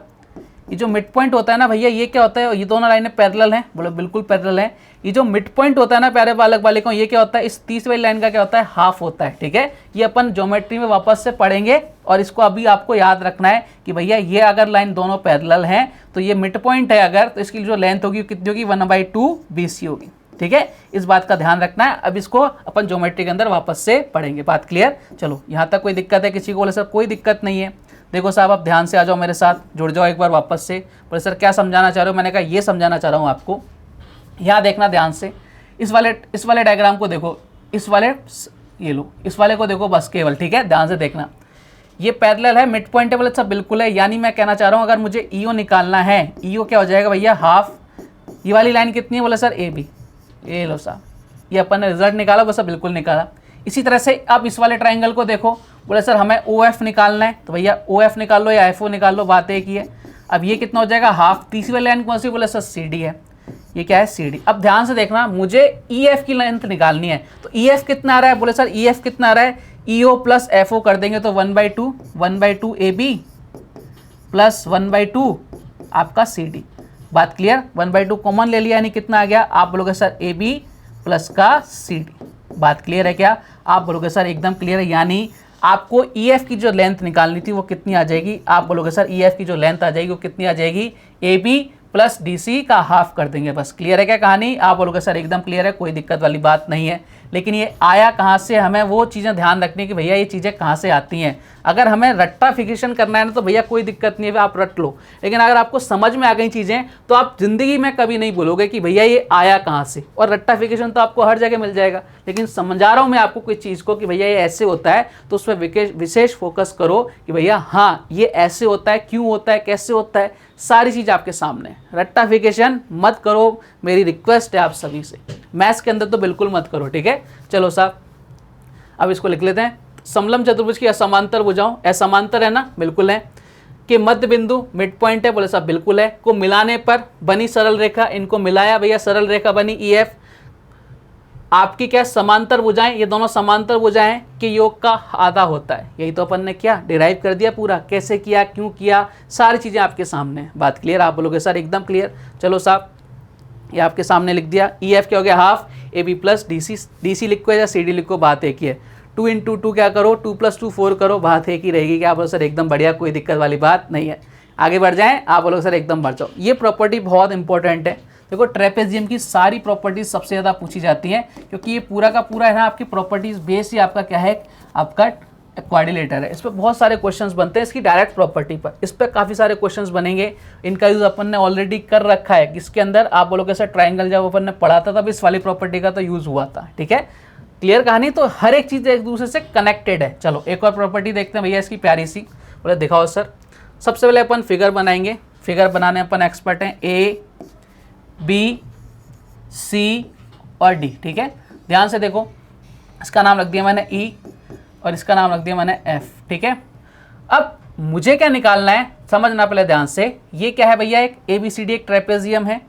ये जो मिड पॉइंट होता है ना भैया, ये क्या होता है, ये दोनों लाइनें पैरेलल हैं। बोलो बिल्कुल पैरेलल हैं। ये जो मिड पॉइंट होता है ना प्यारे बालक बालिकाओं, ये क्या होता है, इस 30 वाली लाइन का क्या होता है, हाफ होता है। ठीक है, ये अपन ज्योमेट्री में वापस से पढ़ेंगे, और इसको अभी आपको याद रखना है कि भैया ये अगर लाइन दोनों पैरेलल हैं तो ये मिड पॉइंट है अगर, तो इसकी जो लेंथ होगी कितनी होगी, 1/2 BC होगी। ठीक है, इस बात का ध्यान रखना है। अब इसको अपन ज्योमेट्री के अंदर वापस से पढ़ेंगे। बात क्लियर, चलो यहाँ तक कोई दिक्कत है किसी को? बोले सर कोई दिक्कत नहीं है। देखो साहब आप ध्यान से आ जाओ मेरे साथ, जुड़ जाओ एक बार वापस से। बोले सर क्या समझाना चाह रहे हो? मैंने कहा ये समझाना चाह रहा हूँ आपको। यहाँ देखना ध्यान से, इस वाले डायग्राम को देखो, इस वाले ये लो, इस वाले को देखो बस केवल। ठीक है, ध्यान से देखना, ये पैरेलल है, मिड पॉइंट है। बोले सब बिल्कुल है, यानी मैं कहना चाह रहा हूँ अगर मुझे ईओ निकालना है, ईओ क्या हो जाएगा भैया, हाफ। ये वाली लाइन कितनी है? बोले सर ए बी। ये लो साहब, ये अपन ने रिजल्ट निकाला, बस बिल्कुल निकाला। इसी तरह से अब इस वाले ट्राइंगल को देखो। बोले सर हमें ओ एफ निकालना है, तो भैया ओ एफ निकाल लो या एफ ओ निकाल लो, बात एक ही है। अब ये कितना हो जाएगा, हाफ। तीसरी वाली लाइन कौन सी? बोले सर सी डी है, ये क्या है, सी डी। अब ध्यान से देखना, मुझे ई एफ की लेंथ निकालनी है, तो ई एफ कितना आ रहा है? बोले सर ई एफ कितना आ रहा है, ई ओ प्लस एफ ओ कर देंगे तो 1/2 ए बी प्लस 1/2 आपका सी डी। बात क्लियर, 1/2 कॉमन ले लिया, यानी कितना आ गया? आप बोलोगे सर ए बी प्लस का सी डी। बात क्लियर है क्या? आप बोलोगे सर एकदम क्लियर है, यानी आपको ई एफ की जो लेंथ निकालनी थी वो कितनी आ जाएगी? आप बोलोगे सर ई एफ की जो लेंथ आ जाएगी वो कितनी आ जाएगी? A B plus D C का हाफ कर देंगे। बस क्लियर है क्या कहानी? आप बोलोगे सर एकदम क्लियर है, कोई दिक्कत वाली बात नहीं है। लेकिन ये आया कहाँ से, हमें वो चीज़ें ध्यान रखनी है कि भैया ये चीज़ें कहाँ से आती हैं। अगर हमें रट्टाफिकेशन करना है ना तो भैया कोई दिक्कत नहीं है, आप रट लो। लेकिन अगर आपको समझ में आ गई चीज़ें तो आप ज़िंदगी में कभी नहीं बोलोगे कि भैया ये आया कहाँ से। और रट्टाफिकेशन तो आपको हर जगह मिल जाएगा, लेकिन समझा रहा हूँ मैं आपको कोई चीज़ को कि भैया ये ऐसे होता है, तो उस पर विशेष फोकस करो कि भैया हाँ ये ऐसे होता है, क्यों होता है, कैसे होता है, सारी चीज़ आपके सामने। रट्टाफिकेशन मत करो, मेरी रिक्वेस्ट है आप सभी से। मैथ्स के अंदर तो बिल्कुल मत करो, ठीक है। चलो साहब अब इसको लिख लेते हैं। समलम चतुर्भुज की असमांतर भुजाओं, असमांतर है ना, बिल्कुल है। कि मध्य बिंदु मिड पॉइंट है, बोले साहब बिल्कुल है। को मिलाने पर बनी सरल रेखा, इनको मिलाया भैया सरल रेखा बनी ई एफ। आपकी क्या समांतर भुजाएं, ये दोनों समांतर भुजाएं के योग का आधा होता है। यही तो अपन ने क्या डिराइव कर दिया पूरा, कैसे किया, क्यों किया, सारी चीज़ें आपके सामने है। बात क्लियर? आप बोलोगे सर एकदम क्लियर। चलो साहब ये आपके सामने लिख दिया। ई एफ क्या हो गया, half A B plus D C लिखो या सी डी लिखो, बात एक ही है। 2 × 2 क्या करो, 2 + 2 4 करो, बात एक ही रहेगी। क्या आप बोलो सर एकदम बढ़िया, कोई दिक्कत वाली बात नहीं है। आगे बढ़ जाएं, आप बोलो सर एकदम बढ़ जाओ। ये प्रॉपर्टी बहुत इंपॉर्टेंट है। देखो ट्रेपेजियम की सारी प्रॉपर्टीज सबसे ज़्यादा पूछी जाती हैं, क्योंकि ये पूरा का पूरा है ना आपकी प्रॉपर्टीज बेस ही आपका क्या है, आपका क्वाड्रिलेटर है। इस पर बहुत सारे क्वेश्चंस बनते हैं इसकी डायरेक्ट प्रॉपर्टी पर, इस पर काफ़ी सारे क्वेश्चंस बनेंगे। इनका यूज़ अपन ने ऑलरेडी कर रखा है, किसके अंदर? आप बोलोगे सर ट्राइंगल जब अपन ने पढ़ा था तब इस वाली प्रॉपर्टी का तो यूज़ हुआ था, ठीक है। क्लियर कहानी। तो हर एक चीज़ एक दूसरे से कनेक्टेड है। चलो एक और प्रॉपर्टी देखते हैं भैया इसकी प्यारी सी। बोले दिखाओ सर। सबसे पहले अपन फिगर बनाएंगे। फिगर बनाने अपन एक्सपर्ट हैं, ए बी सी और डी। ठीक है, ध्यान से देखो, इसका नाम रख दिया मैंने ई और इसका नाम रख दिया मैंने एफ। ठीक है, अब मुझे क्या निकालना है समझना पहले ध्यान से। ये क्या है भैया, एक ए बी सी डी एक ट्रेपेजियम है।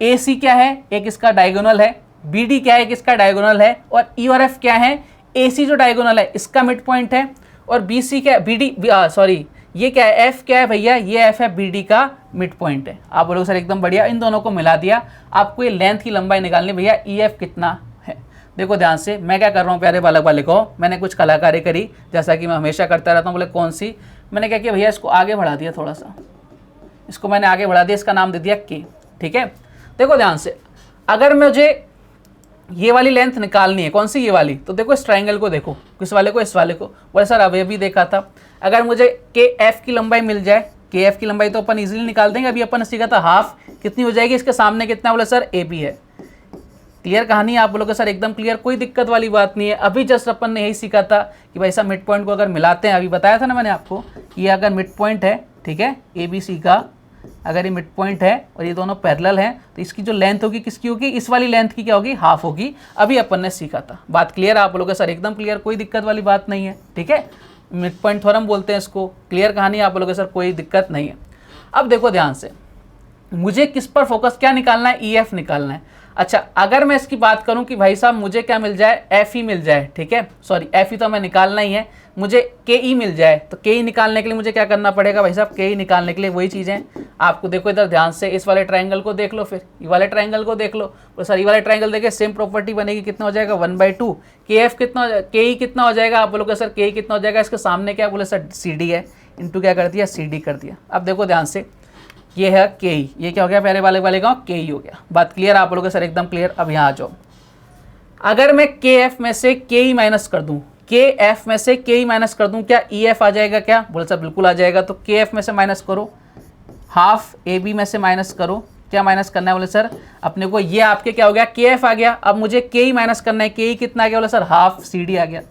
ए सी क्या है, एक इसका डायगोनल है। बी डी क्या है, एक इसका डायगोनल है। और ई और एफ क्या है, ए सी जो डायगोनल है इसका मिड पॉइंट है। और बी सी क्या, बी डी सॉरी ये क्या है, एफ क्या है भैया, ये एफ है बी डी का मिड पॉइंट है। आप बोलोगे सर एकदम बढ़िया, इन दोनों को मिला दिया। आपको ये लेंथ की लंबाई निकालनी भैया, ई एफ कितना है। देखो ध्यान से, मैं क्या कर रहा हूँ प्यारे बालक बालिकाओं, मैंने कुछ कलाकारी करी जैसा कि मैं हमेशा करता रहता हूँ। बोले कौन सी, मैंने क्या किया भैया, इसको आगे बढ़ा दिया थोड़ा सा, इसको मैंने आगे बढ़ा दिया, इसका नाम दे दिया के। ठीक है, देखो ध्यान से, अगर मुझे ये वाली लेंथ निकालनी है, कौन सी, ये वाली, तो देखो इस ट्रायंगल को देखो, किस वाले को, इस वाले को। बोले सर अभी अभी देखा था। अगर मुझे के एफ की लंबाई मिल जाए, के एफ की लंबाई तो अपन इजीली निकाल देंगे। अभी अपन ने सीखा था हाफ, कितनी हो जाएगी, इसके सामने कितना, बोले सर ए बी है। क्लियर कहानी, आप बोलोगे सर एकदम क्लियर, कोई दिक्कत वाली बात नहीं है। अभी जस्ट अपन ने यही सीखा था कि भाई साहब मिड पॉइंट को अगर मिलाते हैं, अभी बताया था ना मैंने आपको, ये अगर मिड पॉइंट है, ठीक है, ए बी सी का अगर ये मिड पॉइंट है और ये दोनों पैरेलल हैं, तो इसकी जो लेंथ होगी किसकी होगी, इस वाली लेंथ की क्या होगी, हाफ होगी। अभी अपन ने सीखा था। बात क्लियर, आप बोलोगे सर एकदम क्लियर, कोई दिक्कत वाली बात नहीं है। ठीक है, मिड पॉइंट थ्योरम बोलते हैं इसको। क्लियर कहानी, आप बोलोगे सर कोई दिक्कत नहीं है। अब देखो ध्यान से, मुझे किस पर फोकस, क्या निकालना है, ई एफ निकालना है। अच्छा, अगर मैं इसकी बात करूं कि भाई साहब मुझे क्या मिल जाए, एफ ही मिल जाए। ठीक है, सॉरी एफ ही तो हमें निकालना ही है, मुझे के ई मिल जाए। तो के ई निकालने के लिए मुझे क्या करना पड़ेगा भाई साहब, के ई निकालने के लिए वही चीज़ें आपको देखो इधर ध्यान से, इस वाले ट्रायंगल को देख लो, फिर ये वाले ट्रायंगल को देख लो। तो सर ये वाले ट्रायंगल देखिए सेम प्रॉपर्टी बनेगी, कितना हो जाएगा 1/2। के एफ कितना, के ई कितना हो जाएगा, आप बोलोगे सर के ई कितना हो जाएगा, इसके सामने क्या बोले सर सी डी है, इंटू क्या कर दिया, सी डी कर दिया। अब देखो ध्यान से, ये है के ई, ये क्या हो गया प्यारे वाले गाँव, के ई हो गया। बात क्लियर, आप बोलोगे सर एकदम क्लियर। अब यहाँ आ जाओ, अगर मैं के एफ में से के ई माइनस कर दूँ, के एफ में से के ई माइनस कर दूँ, क्या ई एफ आ जाएगा, क्या बोले सर बिल्कुल आ जाएगा। तो के एफ में से माइनस करो, हाफ ए बी में से माइनस करो, क्या माइनस करना है बोले सर अपने को, ये आपके क्या हो गया, के एफ आ गया। अब मुझे के ई माइनस करना है, के ई कितना आ गया बोले सर हाफ सी डी आ गया,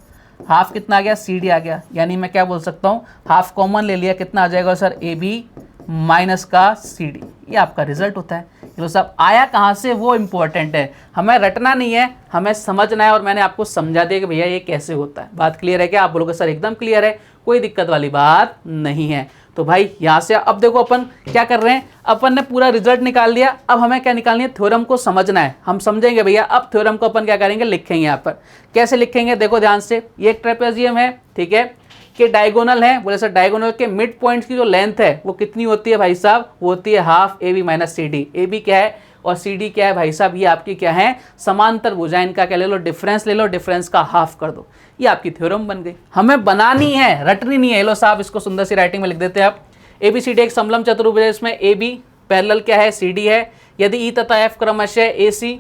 हाफ कितना आ गया, सी डी आ गया। यानी मैं क्या बोल सकता हूँ, हाफ कॉमन ले लिया, कितना आ जाएगा सर ए बी माइनस का सी डी। ये आपका रिजल्ट होता है। तो सब आया कहाँ से वो इंपॉर्टेंट है, हमें रटना नहीं है, हमें समझना है। और मैंने आपको समझा दिया कि भैया ये कैसे होता है। बात क्लियर है क्या, आप बोलोगे सर एकदम क्लियर है, कोई दिक्कत वाली बात नहीं है। तो भाई यहाँ से अब देखो अपन क्या कर रहे हैं, अपन ने पूरा रिजल्ट निकाल लिया। अब हमें क्या निकालनी है, थ्योरम को समझना है। हम समझेंगे भैया, अब थ्योरम को अपन क्या करेंगे, लिखेंगे। यहाँ पर कैसे लिखेंगे, देखो ध्यान से, ये एक ट्रेपेजियम है, ठीक है, कि डायगोनल है। बोले सर डायगोनल के मिड पॉइंट्स की जो लेंथ है वो कितनी होती है भाई साहब, वो होती है half A B minus C D. A B क्या है और सी डी क्या है भाई साहब, ये आपकी क्या है, समांतर भुजाएं। इनका क्या ले लो, डिफरेंस ले लो, डिफरेंस का हाफ कर दो। ये आपकी थ्योरम बन गई। हमें बनानी है, रटनी नहीं है। लो साहब, इसको सुंदर सी राइटिंग में लिख देते हैं आप। ए बी सी डी एक समलम चतुर्भुज है, इसमें ए बी पैरेलल क्या है, सी डी है। यदि ई तथा एफ क्रमशः ए सी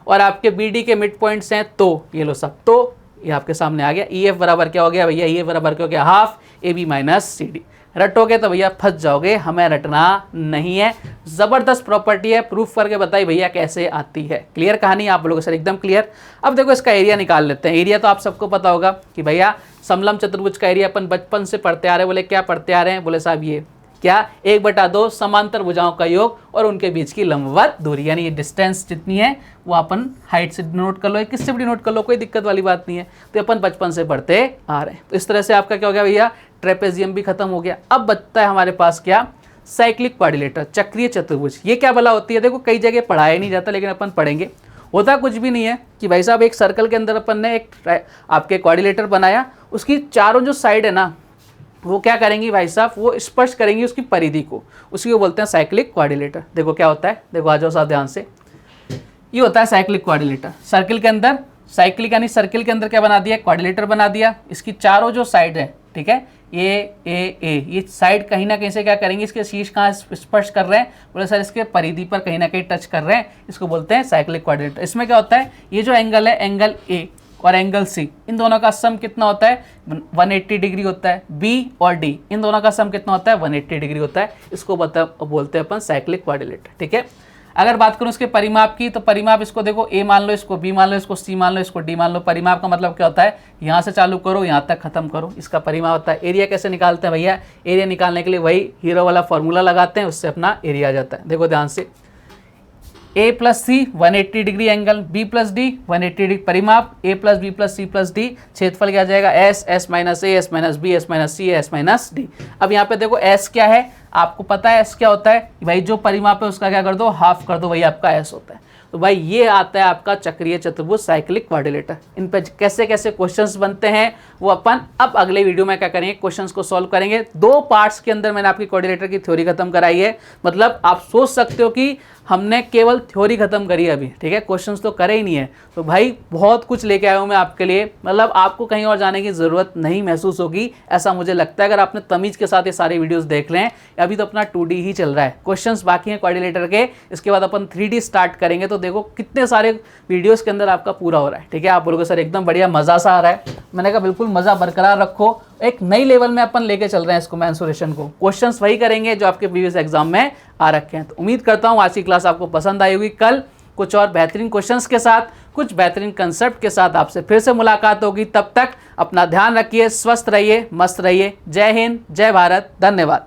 और आपके बी डी के मिड पॉइंट्स हैं, तो ये लो सब, तो ये आपके सामने आ गया। ई एफ बराबर क्या हो गया भैया, ई एफ बराबर क्या हो गया, half A B minus C D. रटोगे तो भैया फंस जाओगे, हमें रटना नहीं है। जबरदस्त प्रॉपर्टी है, प्रूफ करके बताइए भैया कैसे आती है। क्लियर कहानी, आप बोलोगे सर एकदम क्लियर। अब देखो इसका एरिया निकाल लेते हैं। एरिया तो आप सबको पता होगा कि भैया समलम चतुर्भुज का एरिया अपन बचपन से पढ़ते आ रहे हैं। बोले क्या पढ़ते आ रहे हैं, बोले साहब ये क्या, 1/2 समांतर भुजाओं का योग और उनके बीच की लंबवत दूरी, यानी ये डिस्टेंस जितनी है वो अपन हाइट से डिनोट कर लो, किससे भी डिनोट कर लो, कोई दिक्कत वाली बात नहीं है। तो अपन बचपन से पढ़ते आ रहे हैं। तो इस तरह से आपका क्या हो गया भैया, ट्रेपेजियम भी खत्म हो गया। अब बचता है हमारे पास क्या, साइक्लिक क्वाड्रिलेटरल, चक्रीय चतुर्भुज। ये क्या भला होती है, देखो कई जगह पढ़ाया नहीं जाता, लेकिन अपन पढ़ेंगे। होता कुछ भी नहीं है कि भाई साहब एक सर्कल के अंदर अपन ने एक आपके क्वाड्रिलेटर बनाया, उसकी चारों जो साइड है ना, वो क्या करेंगी भाई साहब, वो स्पर्श करेंगी उसकी परिधि को, उसी को बोलते हैं साइक्लिक क्वाड्रिलेटर। देखो क्या होता है, देखो आ जाओ साहब ध्यान से, ये होता है साइक्लिक क्वाड्रिलेटर। सर्किल के अंदर, साइक्लिक यानी सर्किल के अंदर क्या बना दिया, क्वाड्रिलेटर बना दिया। इसकी चारों जो साइड है, ठीक है, ये साइड कहीं ना कहीं से क्या करेंगे, इसके शीर्ष कहाँ स्पर्श कर रहे हैं, बोले सर इसके परिधि पर कहीं ना कहीं टच कर रहे हैं, इसको बोलते हैं साइक्लिक क्वाड्रिलेटर। इसमें क्या होता है, ये जो एंगल है, एंगल ए और एंगल सी, इन दोनों का सम कितना होता है, 180 डिग्री होता है। बी और डी, इन दोनों का सम कितना होता है, 180 डिग्री होता है। इसको बोलते हैं अपन साइक्लिक क्वाड्रिलेटर। ठीक है, अगर बात करूं इसके परिमाप की, तो परिमाप इसको देखो a मान लो, इसको b मान लो, इसको c मान लो, इसको d मान लो। परिमाप का मतलब क्या होता है, यहाँ से चालू करो यहाँ तक खत्म करो, इसका परिमाप होता है। एरिया कैसे निकालते हैं भैया, एरिया निकालने के लिए वही हीरो वाला फॉर्मूला लगाते हैं, उससे अपना एरिया आ जाता है। देखो ध्यान से, a plus C 180 degree angle, b plus D 180 degree, परिमाप a plus B plus C plus D, क्षेत्रफल क्या आ जाएगा s, s minus A, s minus B, s minus C, s minus D. अब यहाँ पे देखो s क्या है, आपको पता है s क्या होता है भाई, जो परिमाप है उसका क्या कर दो, हाफ कर दो, वही आपका s होता है। तो भाई ये आता है आपका चक्रीय चतुर्भुज साइक्लिक क्वाड्रिलेटर। इन पे कैसे कैसे क्वेश्चंस बनते हैं वो अपन अब अगले वीडियो में क्या करेंगे, क्वेश्चंस को सॉल्व करेंगे। 2 पार्ट्स के अंदर मैंने आपकी क्वाड्रिलेटर की थ्योरी खत्म कराई है, मतलब आप सोच सकते हो कि हमने केवल थ्योरी खत्म करी है अभी, ठीक है, क्वेश्चंस तो करे ही नहीं है। तो भाई बहुत कुछ लेके आया हूँ मैं आपके लिए, मतलब आपको कहीं और जाने की ज़रूरत नहीं महसूस होगी, ऐसा मुझे लगता है। अगर आपने तमीज़ के साथ ये सारे वीडियोस देख लें, अभी तो अपना 2D ही चल रहा है, क्वेश्चंस बाकी हैं क्वाड्रिलेटर के, इसके बाद अपन 3D स्टार्ट करेंगे। तो देखो कितने सारे वीडियोज़ के अंदर आपका पूरा हो रहा है, ठीक है। आप बोलोगे सर एकदम बढ़िया मज़ा सा आ रहा है, मैंने कहा बिल्कुल मज़ा बरकरार रखो, एक नई लेवल में अपन लेके चल रहे हैं इसको, मेंसुरेशन को। क्वेश्चंस वही करेंगे जो आपके प्रीवियस एग्जाम में आ रखे हैं। तो उम्मीद करता हूँ आज की क्लास आपको पसंद आई होगी। कल कुछ और बेहतरीन क्वेश्चंस के साथ, कुछ बेहतरीन कंसेप्ट के साथ आपसे फिर से मुलाकात होगी। तब तक अपना ध्यान रखिए, स्वस्थ रहिए, मस्त रहिए। जय हिंद, जय भारत, धन्यवाद।